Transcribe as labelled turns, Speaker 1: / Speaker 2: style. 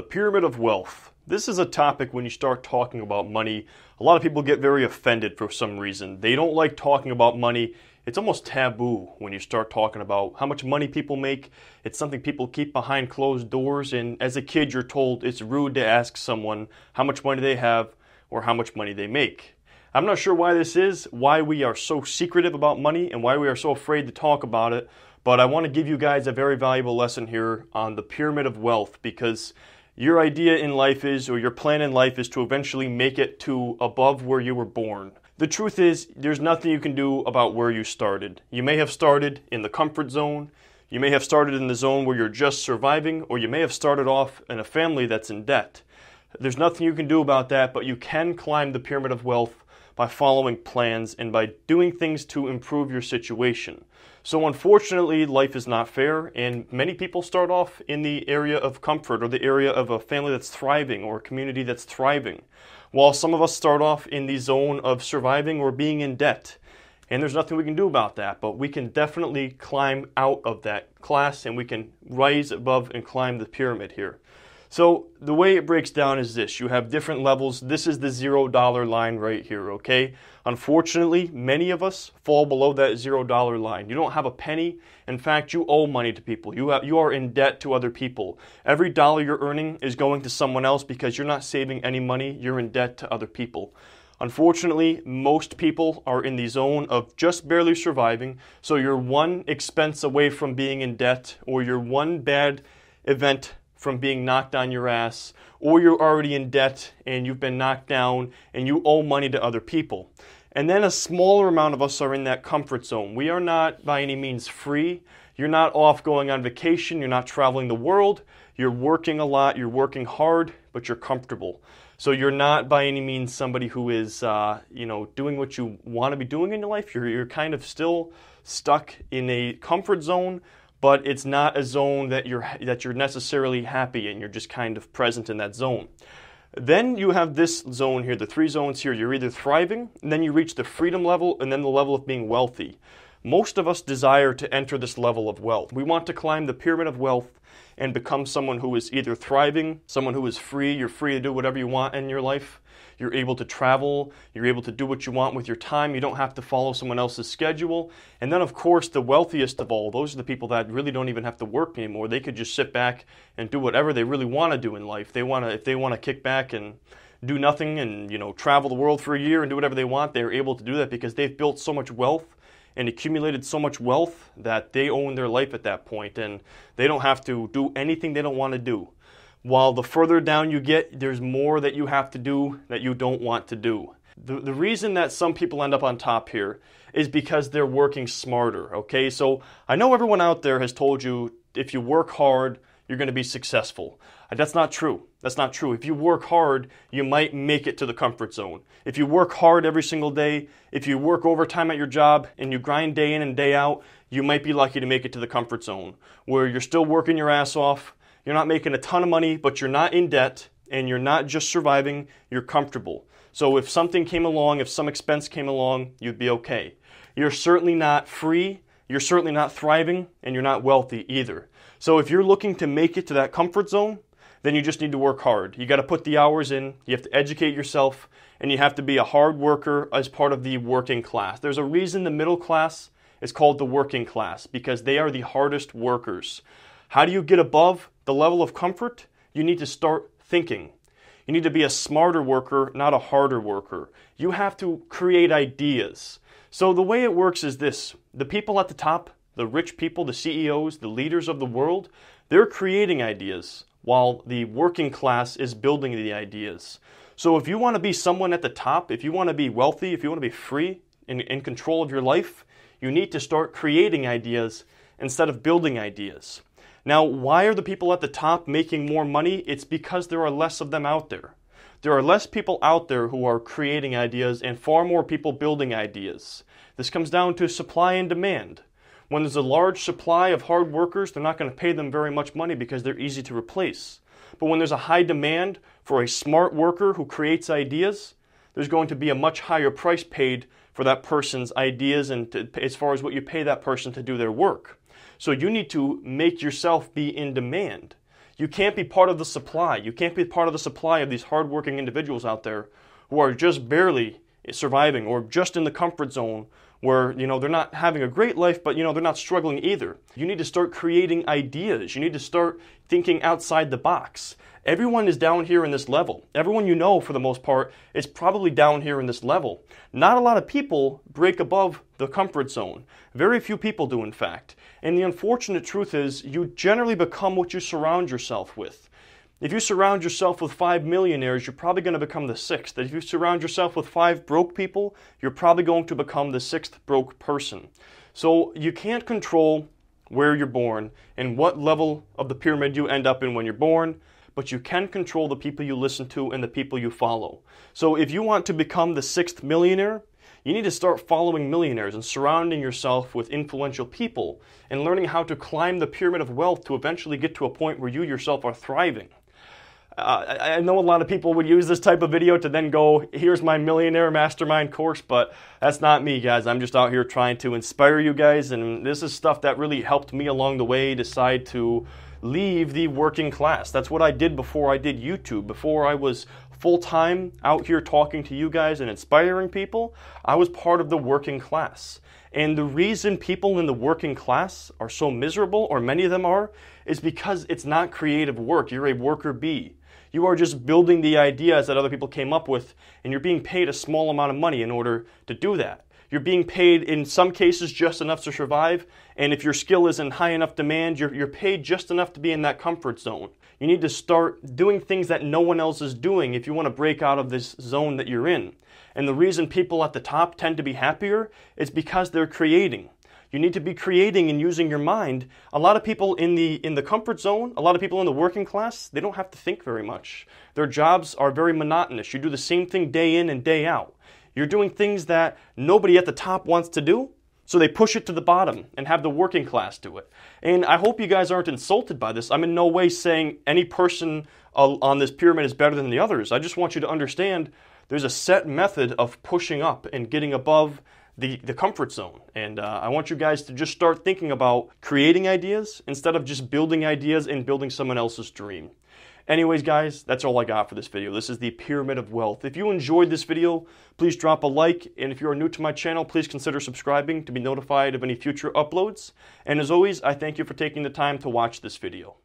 Speaker 1: pyramid of wealth. This is a topic when you start talking about money, a lot of people get very offended for some reason. They don't like talking about money. It's almost taboo when you start talking about how much money people make. It's something people keep behind closed doors, and as a kid you're told it's rude to ask someone how much money they have or how much money they make. I'm not sure why this is, why we are so secretive about money and why we are so afraid to talk about it, but I want to give you guys a very valuable lesson here on the pyramid of wealth, because your idea in life is, or your plan in life is to eventually make it to above where you were born. The truth is, there's nothing you can do about where you started. You may have started in the comfort zone, you may have started in the zone where you're just surviving, or you may have started off in a family that's in debt. There's nothing you can do about that, but you can climb the pyramid of wealth by following plans and by doing things to improve your situation. So unfortunately, life is not fair, and many people start off in the area of comfort or the area of a family that's thriving or a community that's thriving, while some of us start off in the zone of surviving or being in debt. And there's nothing we can do about that, but we can definitely climb out of that class and we can rise above and climb the pyramid here. So the way it breaks down is this. You have different levels. This is the $0 line right here, okay? Unfortunately, many of us fall below that $0 line. You don't have a penny. In fact, you owe money to people. You are in debt to other people. Every dollar you're earning is going to someone else because you're not saving any money. You're in debt to other people. Unfortunately, most people are in the zone of just barely surviving. So you're one expense away from being in debt, or you're one bad event from being knocked on your ass, or you're already in debt and you've been knocked down and you owe money to other people. And then a smaller amount of us are in that comfort zone. We are not by any means free. You're not off going on vacation. You're not traveling the world. You're working a lot. You're working hard, but you're comfortable. So you're not by any means somebody who is, doing what you want to be doing in your life. You're kind of still stuck in a comfort zone, but it's not a zone that you're necessarily happy in. You're just kind of present in that zone. Then you have this zone here, the three zones here. You're either thriving, and then you reach the freedom level, and then the level of being wealthy. Most of us desire to enter this level of wealth. We want to climb the pyramid of wealth and become someone who is either thriving, someone who is free. You're free to do whatever you want in your life. You're able to travel. You're able to do what you want with your time. You don't have to follow someone else's schedule. And then, of course, the wealthiest of all, those are the people that really don't even have to work anymore. They could just sit back and do whatever they really want to do in life. If they want to kick back and do nothing and, travel the world for a year and do whatever they want, they're able to do that because they've built so much wealth and accumulated so much wealth that they own their life at that point, and they don't have to do anything they don't want to do. While the further down you get, there's more that you have to do that you don't want to do. The reason that some people end up on top here is because they're working smarter, okay? So I know everyone out there has told you if you work hard, you're going to be successful. That's not true. That's not true. If you work hard, you might make it to the comfort zone. If you work hard every single day, if you work overtime at your job and you grind day in and day out, you might be lucky to make it to the comfort zone, where you're still working your ass off. You're not making a ton of money, but you're not in debt, and you're not just surviving, you're comfortable. So if something came along, if some expense came along, you'd be okay. You're certainly not free, you're certainly not thriving, and you're not wealthy either. So if you're looking to make it to that comfort zone, then you just need to work hard. You got to put the hours in, you have to educate yourself, and you have to be a hard worker as part of the working class. There's a reason the middle class is called the working class, because they are the hardest workers. How do you get above the level of comfort? You need to start thinking. You need to be a smarter worker, not a harder worker. You have to create ideas. So the way it works is this. The people at the top, the rich people, the CEOs, the leaders of the world, they're creating ideas, while the working class is building the ideas. So if you want to be someone at the top, if you want to be wealthy, if you want to be free, in control of your life, you need to start creating ideas instead of building ideas. Now, why are the people at the top making more money? It's because there are less of them out there. There are less people out there who are creating ideas and far more people building ideas. This comes down to supply and demand. When there's a large supply of hard workers, they're not going to pay them very much money because they're easy to replace. But when there's a high demand for a smart worker who creates ideas, there's going to be a much higher price paid for that person's ideas and as far as what you pay that person to do their work. So you need to make yourself be in demand. You can't be part of the supply. You can't be part of the supply of these hardworking individuals out there who are just barely surviving or just in the comfort zone where, they're not having a great life, but, they're not struggling either. You need to start creating ideas. You need to start thinking outside the box. Everyone is down here in this level. Everyone you know, for the most part, is probably down here in this level. Not a lot of people break above the comfort zone. Very few people do, in fact. And the unfortunate truth is you generally become what you surround yourself with. If you surround yourself with 5 millionaires, you're probably going to become the 6th. If you surround yourself with 5 broke people, you're probably going to become the 6th broke person. So you can't control where you're born and what level of the pyramid you end up in when you're born, but you can control the people you listen to and the people you follow. So if you want to become the 6th millionaire, you need to start following millionaires and surrounding yourself with influential people and learning how to climb the pyramid of wealth to eventually get to a point where you yourself are thriving. I know a lot of people would use this type of video to then go, here's my millionaire mastermind course, but that's not me, guys. I'm just out here trying to inspire you guys, and this is stuff that really helped me along the way decide to leave the working class. That's what I did before I did YouTube. Before I was full-time out here talking to you guys and inspiring people, I was part of the working class. And the reason people in the working class are so miserable, or many of them are, is because it's not creative work. You're a worker bee. You are just building the ideas that other people came up with, and you're being paid a small amount of money in order to do that. You're being paid, in some cases, just enough to survive, and if your skill is in high enough demand, you're paid just enough to be in that comfort zone. You need to start doing things that no one else is doing if you want to break out of this zone that you're in. And the reason people at the top tend to be happier is because they're creating. You need to be creating and using your mind. A lot of people in the comfort zone, a lot of people in the working class, they don't have to think very much. Their jobs are very monotonous. You do the same thing day in and day out. You're doing things that nobody at the top wants to do, so they push it to the bottom and have the working class do it. And I hope you guys aren't insulted by this. I'm in no way saying any person on this pyramid is better than the others. I just want you to understand there's a set method of pushing up and getting above the comfort zone. And I want you guys to just start thinking about creating ideas instead of just building ideas and building someone else's dream. Anyways, guys, that's all I got for this video. This is the Pyramid of Wealth. If you enjoyed this video, please drop a like. And if you are new to my channel, please consider subscribing to be notified of any future uploads. And as always, I thank you for taking the time to watch this video.